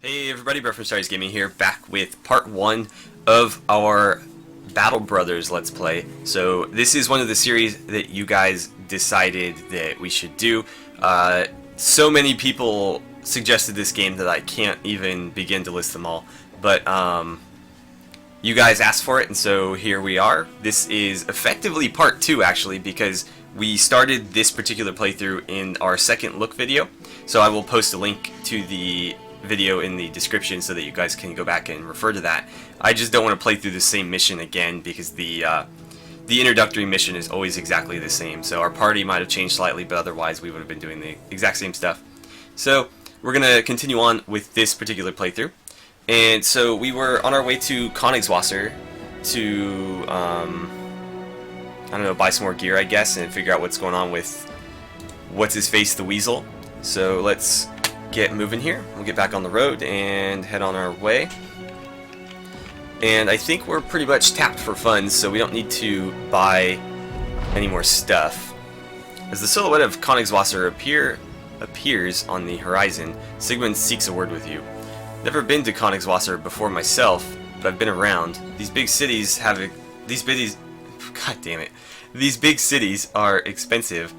Hey everybody, AstartesGaming here, back with part 1 of our Battle Brothers Let's Play. So this is one of the series that you guys decided that we should do. So many people suggested this game that I can't even begin to list them all. But you guys asked for it, and so here we are. This is effectively part 2 actually, because we started this particular playthrough in our second look video. So I will post a link to the video in the description so that you guys can go back and refer to that. I just don't want to play through the same mission again because the introductory mission is always exactly the same. So our party might have changed slightly, but otherwise we would have been doing the exact same stuff. So we're going to continue on with this particular playthrough. And so we were on our way to Königswasser to, I don't know, buy some more gear I guess and figure out what's going on with what's-his-face, the Weasel. So let's get moving here. We'll get back on the road and head on our way. And I think we're pretty much tapped for funds, so we don't need to buy any more stuff. As the silhouette of Königswasser appears on the horizon, Sigmund seeks a word with you. Never been to Königswasser before myself, but I've been around. These big cities God damn it. These big cities are expensive,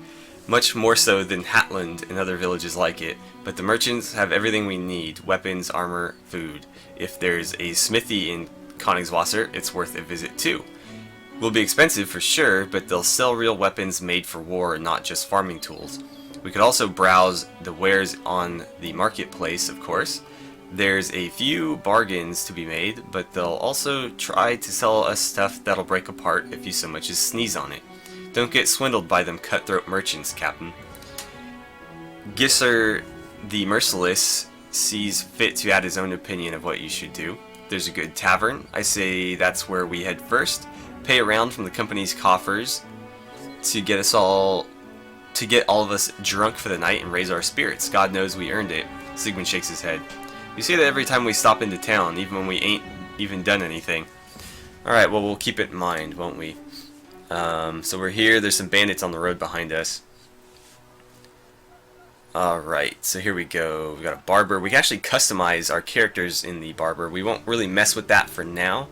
much more so than Hatland and other villages like it, but the merchants have everything we need: weapons, armor, food. If there's a smithy in Königswasser, it's worth a visit too. Will be expensive for sure, but they'll sell real weapons made for war and not just farming tools. We could also browse the wares on the marketplace, of course. There's a few bargains to be made, but they'll also try to sell us stuff that'll break apart if you so much as sneeze on it. Don't get swindled by them cutthroat merchants, Captain. Gisser the Merciless sees fit to add his own opinion of what you should do. There's a good tavern. I say that's where we head first. Pay around from the company's coffers to get all of us drunk for the night and raise our spirits. God knows we earned it. Sigmund shakes his head. You say that every time we stop into town, even when we ain't even done anything. Alright, well, we'll keep it in mind, won't we? So we're here. There's some bandits on the road behind us. Alright, so here we go. We've got a barber. We can actually customize our characters in the barber. We won't really mess with that for now,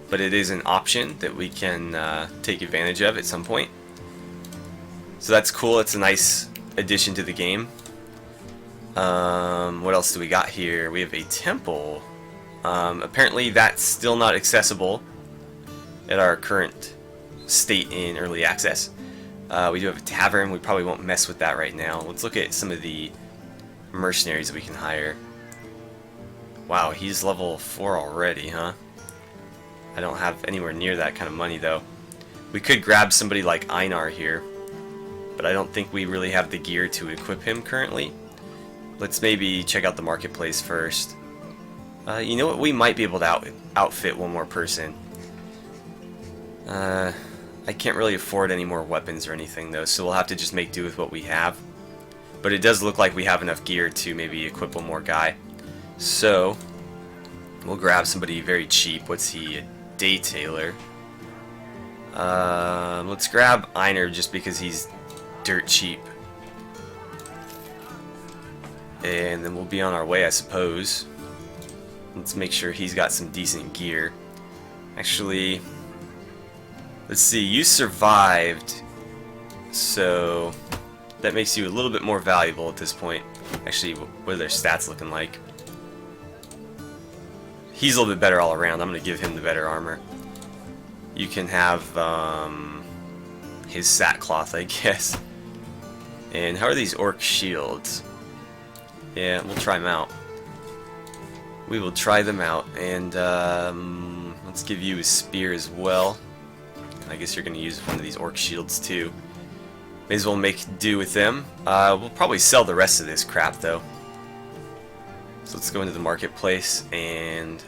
but it is an option that we can take advantage of at some point. So that's cool. It's a nice addition to the game. What else do we got here? We have a temple. Apparently that's still not accessible at our current state in early access. We do have a tavern. We probably won't mess with that right now. Let's look at some of the mercenaries that we can hire. Wow, he's level 4 already, huh? I don't have anywhere near that kind of money though. We could grab somebody like Einar here, but I don't think we really have the gear to equip him currently. Let's maybe check out the marketplace first. You know what? We might be able to outfit one more person. I can't really afford any more weapons or anything though, so we'll have to just make do with what we have. But it does look like we have enough gear to maybe equip one more guy. So we'll grab somebody very cheap. What's he? A day tailor. Let's grab Einar just because he's dirt cheap. And then we'll be on our way, I suppose. Let's make sure he's got some decent gear. Actually, let's see, you survived, so that makes you a little bit more valuable at this point. Actually, what are their stats looking like? He's a little bit better all around. I'm going to give him the better armor. You can have his sackcloth, I guess. And how are these orc shields? Yeah, we'll try them out. We will try them out, and let's give you a spear as well. I guess you're going to use one of these orc shields too. May as well make do with them. We'll probably sell the rest of this crap though. So let's go into the marketplace, and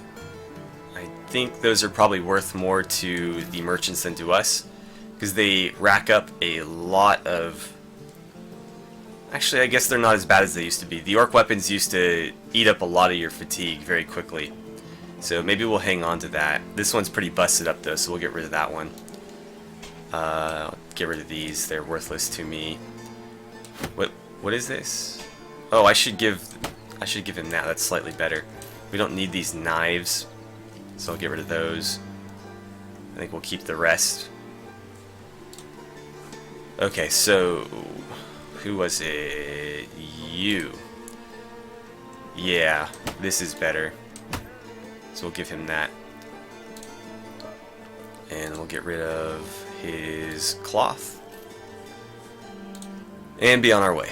I think those are probably worth more to the merchants than to us, because they rack up a lot of... Actually, I guess they're not as bad as they used to be. The orc weapons used to eat up a lot of your fatigue very quickly. So maybe we'll hang on to that. This one's pretty busted up though, so we'll get rid of that one. Get rid of these. They're worthless to me. What is this? Oh, I should give him that. That's slightly better. We don't need these knives, so I'll get rid of those. I think we'll keep the rest. Okay, so who was it? You. Yeah, this is better. So we'll give him that. And we'll get rid of his cloth. And be on our way.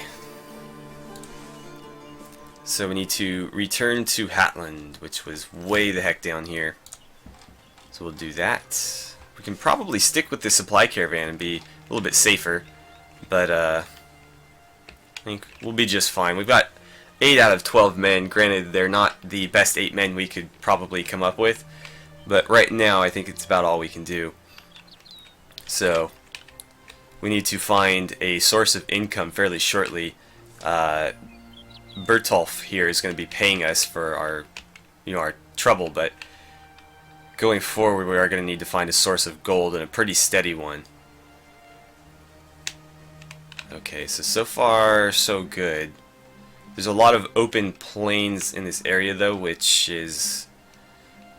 So we need to return to Hatland, which was way the heck down here. So we'll do that. We can probably stick with the supply caravan and be a little bit safer. But I think we'll be just fine. We've got 8 out of 12 men. Granted, they're not the best 8 men we could probably come up with. But right now, I think it's about all we can do. So we need to find a source of income fairly shortly. Bertolf here is going to be paying us for our, our trouble, but going forward, we are going to need to find a source of gold, and a pretty steady one. Okay, so far so good. There's a lot of open plains in this area though, which is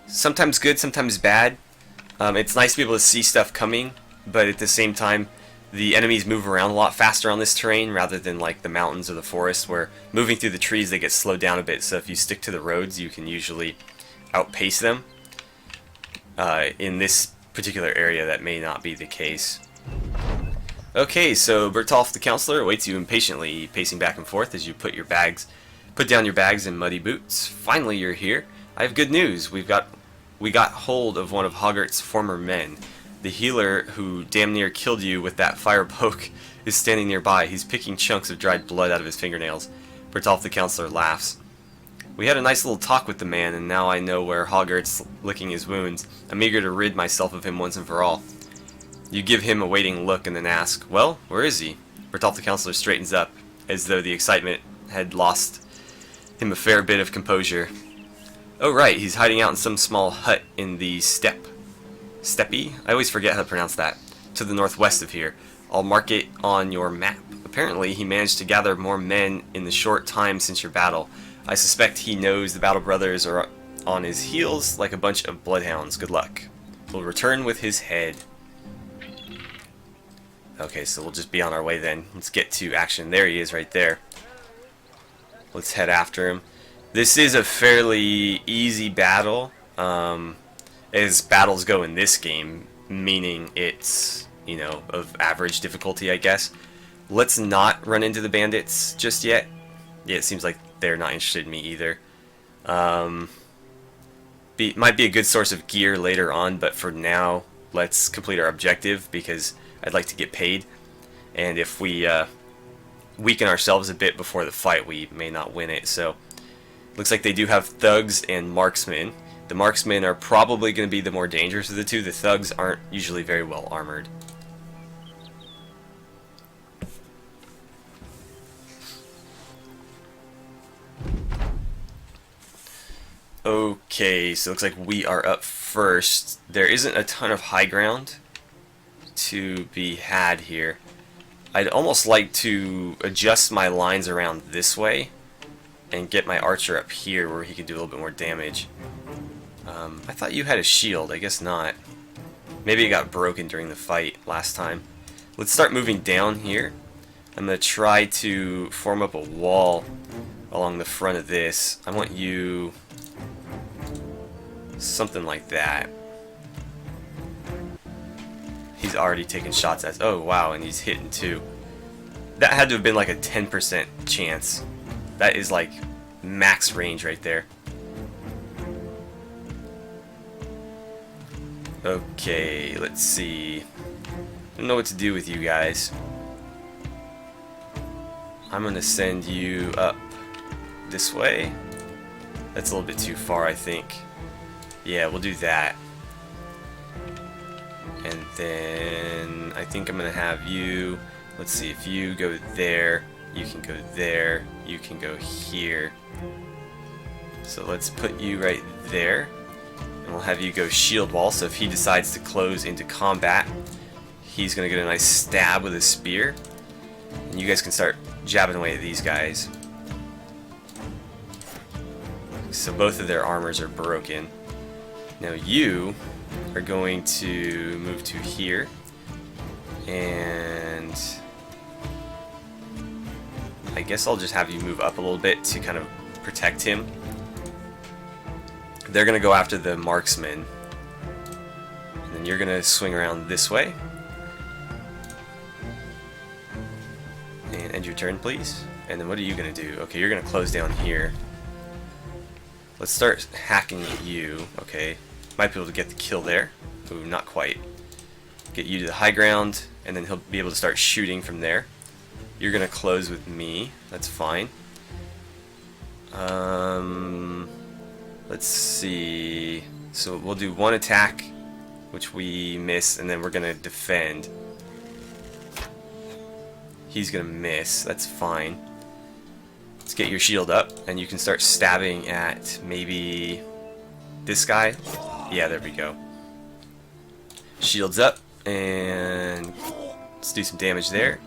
sometimes good, sometimes bad. It's nice to be able to see stuff coming, but at the same time, the enemies move around a lot faster on this terrain rather than like the mountains or the forest, where moving through the trees they get slowed down a bit, so if you stick to the roads you can usually outpace them. In this particular area that may not be the case. Okay, so Bertolf the Counselor awaits you impatiently, pacing back and forth as you put down your bags and muddy boots. Finally you're here. I have good news. We got hold of one of Hoggart's former men. The healer who damn near killed you with that fire poke is standing nearby. He's picking chunks of dried blood out of his fingernails. Bertolf the Counselor laughs. We had a nice little talk with the man, and now I know where Hoggart's licking his wounds. I'm eager to rid myself of him once and for all. You give him a waiting look and then ask, well, where is he? Bertolf the Counselor straightens up, as though the excitement had lost him a fair bit of composure. Oh right, he's hiding out in some small hut in the steppe. Steppe? I always forget how to pronounce that. To the northwest of here. I'll mark it on your map. Apparently, he managed to gather more men in the short time since your battle. I suspect he knows the Battle Brothers are on his heels like a bunch of bloodhounds. Good luck. We'll return with his head. Okay, so we'll just be on our way then. Let's get to action. There he is right there. Let's head after him. This is a fairly easy battle. As battles go in this game, meaning it's, of average difficulty, I guess. Let's not run into the bandits just yet. Yeah, it seems like they're not interested in me either. Might be a good source of gear later on, but for now, let's complete our objective because I'd like to get paid. And if we weaken ourselves a bit before the fight, we may not win it. So, looks like they do have thugs and marksmen. The marksmen are probably going to be the more dangerous of the two. The thugs aren't usually very well armored. Okay, so it looks like we are up first. There isn't a ton of high ground to be had here. I'd almost like to adjust my lines around this way and get my archer up here where he can do a little bit more damage. I thought you had a shield. I guess not. Maybe it got broken during the fight last time. Let's start moving down here. I'm going to try to form up a wall along the front of this. I want you something like that. He's already taking shots at us. Oh wow, and he's hitting too. That had to have been like a 10% chance. That is like max range right there. Okay, let's see. I don't know what to do with you guys. I'm gonna send you up this way. That's a little bit too far, I think. Yeah, we'll do that. And then I think I'm gonna have you, let's see, if you go there, you can go there, you can go here. So let's put you right there. And we'll have you go shield wall, so if he decides to close into combat, he's gonna get a nice stab with his spear. And you guys can start jabbing away at these guys. so both of their armors are broken. Now you are going to move to here, and I guess I'll just have you move up a little bit to kind of protect him. They're going to go after the marksman, and then you're going to swing around this way. And end your turn, please. And then what are you going to do? Okay, you're going to close down here. Let's start hacking at you. Okay, might be able to get the kill there. Ooh, not quite. Get you to the high ground, and then he'll be able to start shooting from there. You're going to close with me. That's fine. Let's see. So we'll do one attack, which we miss, and then we're going to defend. He's going to miss. That's fine. Let's get your shield up, and you can start stabbing at maybe this guy. Yeah, there we go. Shield's up, and let's do some damage there.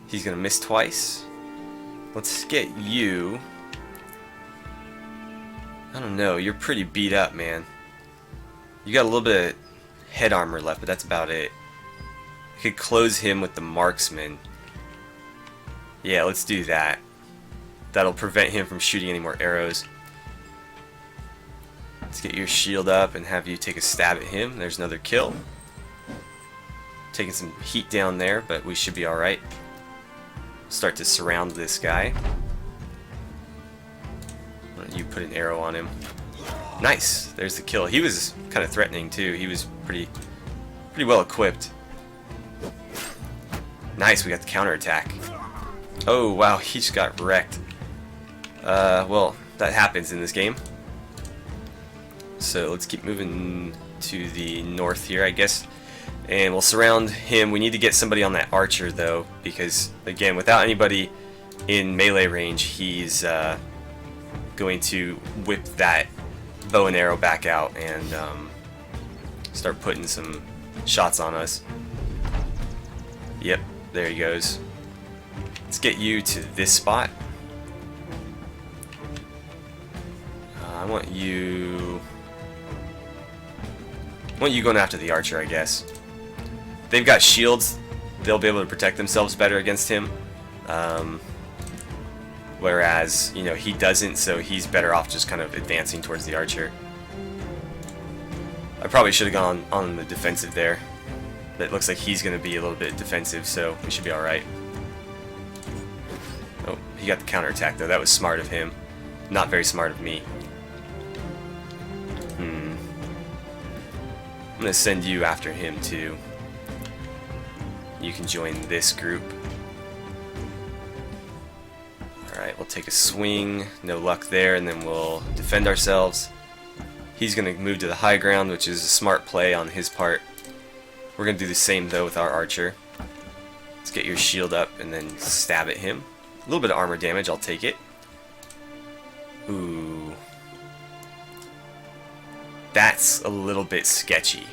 He's going to miss twice. Let's get you. I don't know, you're pretty beat up, man. You got a little bit of head armor left, but that's about it. I could close him with the marksman. Yeah, let's do that. That'll prevent him from shooting any more arrows. Let's get your shield up and have you take a stab at him. There's another kill. Taking some heat down there, but we should be alright. Start to surround this guy. Why don't you put an arrow on him? Nice! There's the kill. He was kind of threatening too. He was pretty well equipped. Nice, we got the counterattack. Oh wow, he just got wrecked. Well, that happens in this game. So let's keep moving to the north here, I guess. And we'll surround him. We need to get somebody on that archer though, because again, without anybody in melee range, he's going to whip that bow and arrow back out and start putting some shots on us. Yep, there he goes. Let's get you to this spot. I want you going after the archer, I guess. They've got shields. They'll be able to protect themselves better against him. Whereas, you know, he doesn't, so he's better off just kind of advancing towards the archer. I probably should have gone on the defensive there. But it looks like he's going to be a little bit defensive, so we should be alright. Oh, he got the counterattack though. That was smart of him. Not very smart of me. I'm going to send you after him too. You can join this group. Alright, we'll take a swing. No luck there, and then we'll defend ourselves. He's going to move to the high ground, which is a smart play on his part. We're going to do the same though with our archer. Let's get your shield up and then stab at him. A little bit of armor damage, I'll take it. Ooh. That's a little bit sketchy.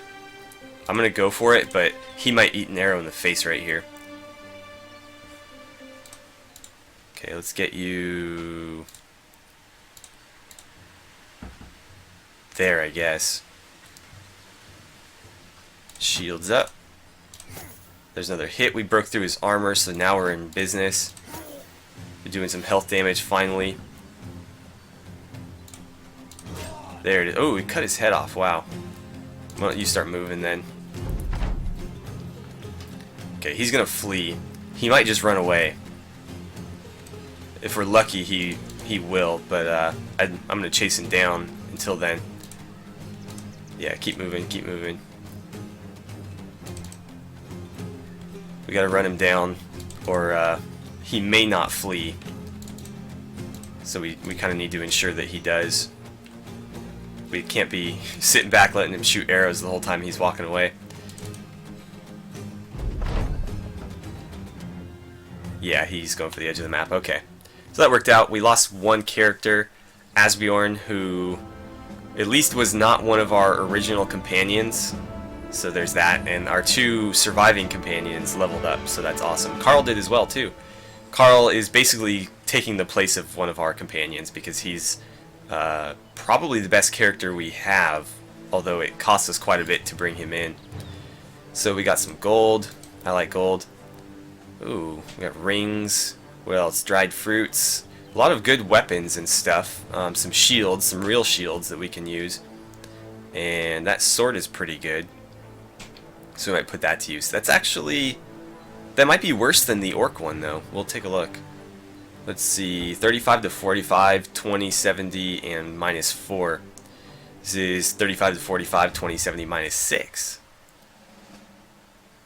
I'm going to go for it, but he might eat an arrow in the face right here. Okay, let's get you there, I guess. Shields up. There's another hit. We broke through his armor, so now we're in business. We're doing some health damage finally. There it is. Oh, we cut his head off. Wow. Why don't you start moving then? Okay, he's gonna flee. He might just run away. If we're lucky, he will, but I'm gonna chase him down until then. Yeah, keep moving, keep moving. We gotta run him down, or he may not flee. So we kind of need to ensure that he does. We can't be sitting back letting him shoot arrows the whole time he's walking away. Yeah, he's going for the edge of the map. Okay. So that worked out. We lost one character, Asbjorn, who at least was not one of our original companions. So there's that. And our two surviving companions leveled up, so that's awesome. Carl did as well, too. Carl is basically taking the place of one of our companions because he's Probably the best character we have, although it costs us quite a bit to bring him in. So we got some gold. I like gold. Ooh, we got rings. What else? Dried fruits. A lot of good weapons and stuff. Some shields, some real shields that we can use. And that sword is pretty good. So we might put that to use. That's actually... That might be worse than the orc one, though. We'll take a look. Let's see. 35 to 45, 20, 70, and minus 4. This is 35 to 45, 20, 70, minus 6.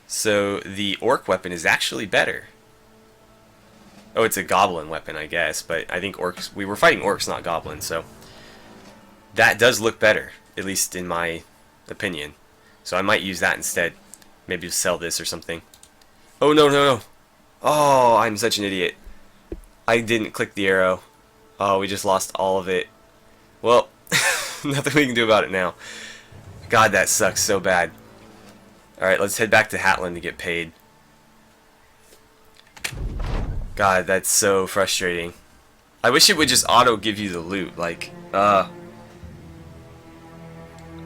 So the orc weapon is actually better. Oh, it's a goblin weapon, I guess. But I think orcs... We were fighting orcs, not goblins, so... That does look better, at least in my opinion. So I might use that instead. Maybe sell this or something. Oh, no, no, no. Oh, I'm such an idiot. I didn't click the arrow. Oh, we just lost all of it. Well, nothing we can do about it now. God, that sucks so bad. Alright, let's head back to Hatland to get paid. God, that's so frustrating. I wish it would just auto give you the loot, like, Oh,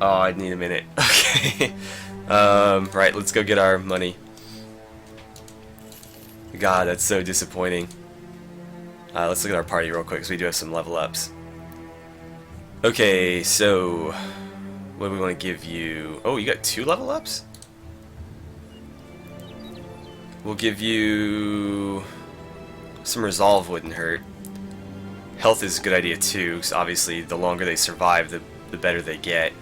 I need a minute. Okay. Right, let's go get our money. God, that's so disappointing. Let's look at our party real quick, because we do have some level ups. Okay, so... What do we want to give you? Oh, you got 2 level ups? We'll give you... Some resolve wouldn't hurt. Health is a good idea too, because obviously the longer they survive, the better they get.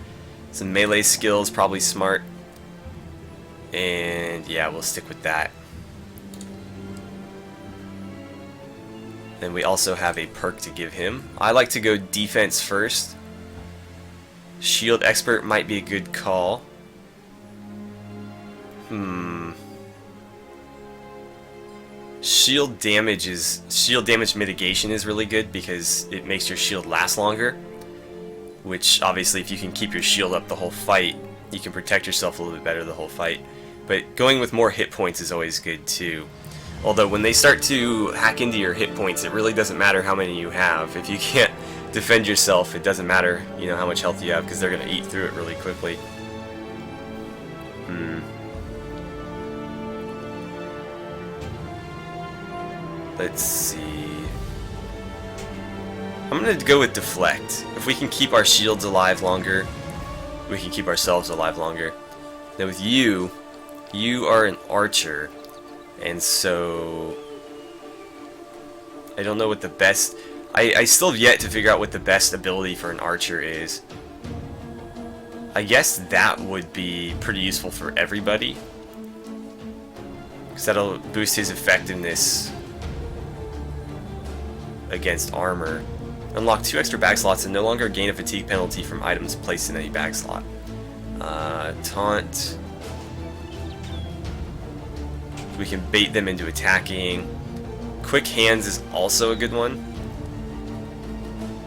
Some melee skills, probably smart. And yeah, we'll stick with that. And we also have a perk to give him. I like to go defense first. Shield expert might be a good call. Shield damage mitigation is really good because it makes your shield last longer. Which obviously, if you can keep your shield up the whole fight, you can protect yourself a little bit better the whole fight. But going with more hit points is always good too. Although when they start to hack into your hit points, it really doesn't matter how many you have. If you can't defend yourself, it doesn't matter, you know, how much health you have, because they're going to eat through it really quickly. Let's see. I'm going to go with deflect. If we can keep our shields alive longer, we can keep ourselves alive longer. Now with you, you are an archer. And so, I don't know what the best... I still have yet to figure out what the best ability for an archer is. I guess that would be pretty useful for everybody. Because that'll boost his effectiveness against armor. Unlock 2 extra bag slots and no longer gain a fatigue penalty from items placed in any bag slot. Taunt... We can bait them into attacking. Quick hands is also a good one,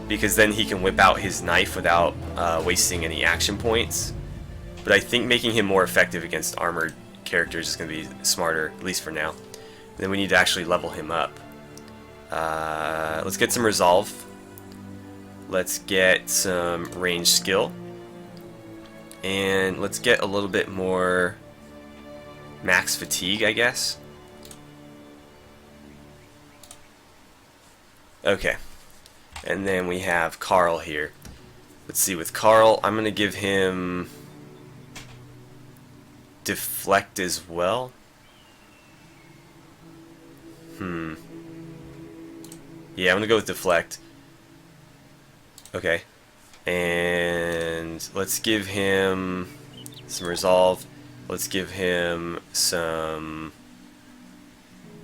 because then he can whip out his knife without wasting any action points. But I think making him more effective against armored characters is going to be smarter, at least for now. Then we need to actually level him up. Let's get some resolve. Let's get some range skill. And let's get a little bit more max fatigue, I guess. Okay. And then we have Carl here. Let's see, with Carl, I'm going to give him deflect as well. Yeah, I'm going to go with deflect. Okay. And let's give him some resolve. Let's give him some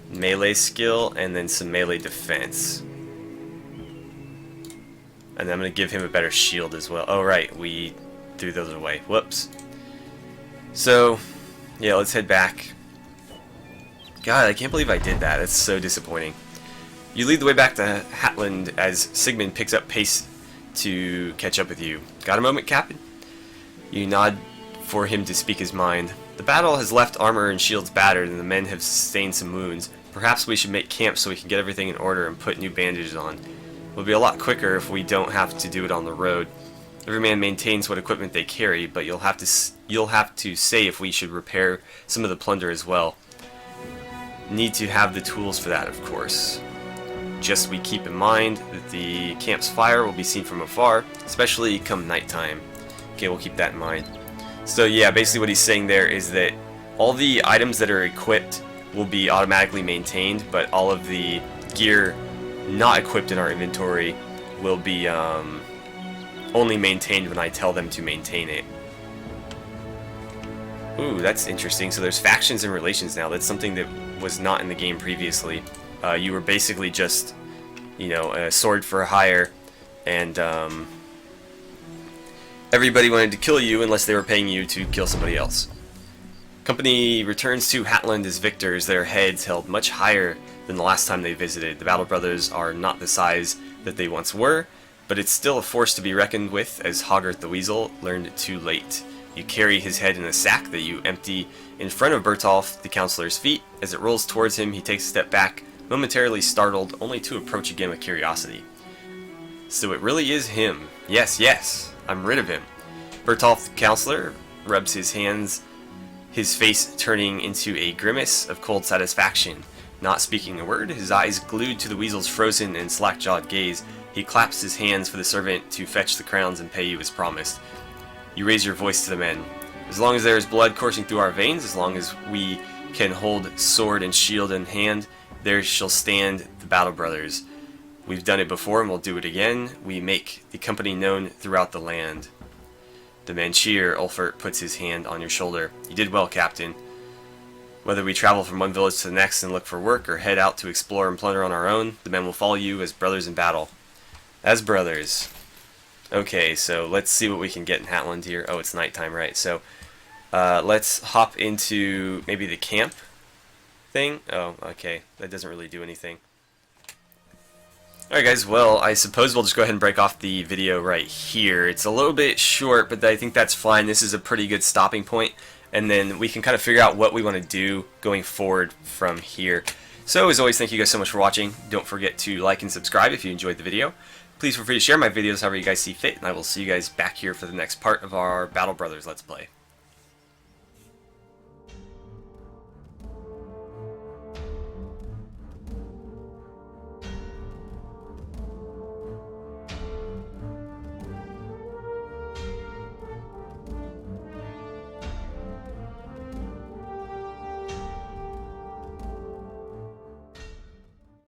melee skill and then some melee defense. And I'm going to give him a better shield as well. Oh, right, we threw those away. Whoops. So, yeah, let's head back. God, I can't believe I did that. That's so disappointing. You lead the way back to Hatland as Sigmund picks up pace to catch up with you. Got a moment, Captain? You nod for him to speak his mind. The battle has left armor and shields battered, and the men have sustained some wounds. Perhaps we should make camp so we can get everything in order and put new bandages on. It'll be a lot quicker if we don't have to do it on the road. Every man maintains what equipment they carry, but you'll have to say if we should repair some of the plunder as well. Need to have the tools for that, of course. Just we keep in mind that the camp's fire will be seen from afar, especially come nighttime. Okay, we'll keep that in mind. So yeah, basically what he's saying there is that all the items that are equipped will be automatically maintained, but all of the gear not equipped in our inventory will be only maintained when I tell them to maintain it. Ooh, that's interesting. So there's factions and relations now. That's something that was not in the game previously. You were basically just, you know, a sword for hire, and everybody wanted to kill you unless they were paying you to kill somebody else. Company returns to Hatland as victors, their heads held much higher than the last time they visited. The Battle Brothers are not the size that they once were, but it's still a force to be reckoned with, as Hoggart the Weasel learned too late. You carry his head in a sack that you empty in front of Bertolf, the counselor's feet. As it rolls towards him, he takes a step back, momentarily startled, only to approach again with curiosity. So it really is him. Yes, yes, I'm rid of him. Bertolf, the counselor, rubs his hands, his face turning into a grimace of cold satisfaction. Not speaking a word, his eyes glued to the Weasel's frozen and slack-jawed gaze, he claps his hands for the servant to fetch the crowns and pay you as promised. You raise your voice to the men. As long as there is blood coursing through our veins, as long as we can hold sword and shield in hand, there shall stand the Battle Brothers. We've done it before and we'll do it again. We make the company known throughout the land. The men cheer. Ulfert puts his hand on your shoulder. You did well, Captain. Whether we travel from one village to the next and look for work, or head out to explore and plunder on our own, the men will follow you as brothers in battle. As brothers. Okay, so let's see what we can get in Hatland here. Oh, it's nighttime, right? So let's hop into maybe the camp thing. Oh, okay. That doesn't really do anything. Alright guys, well, I suppose we'll just go ahead and break off the video right here. It's a little bit short, but I think that's fine. This is a pretty good stopping point, and then we can kind of figure out what we want to do going forward from here. So, as always, thank you guys so much for watching. Don't forget to like and subscribe if you enjoyed the video. Please feel free to share my videos however you guys see fit, and I will see you guys back here for the next part of our Battle Brothers Let's Play.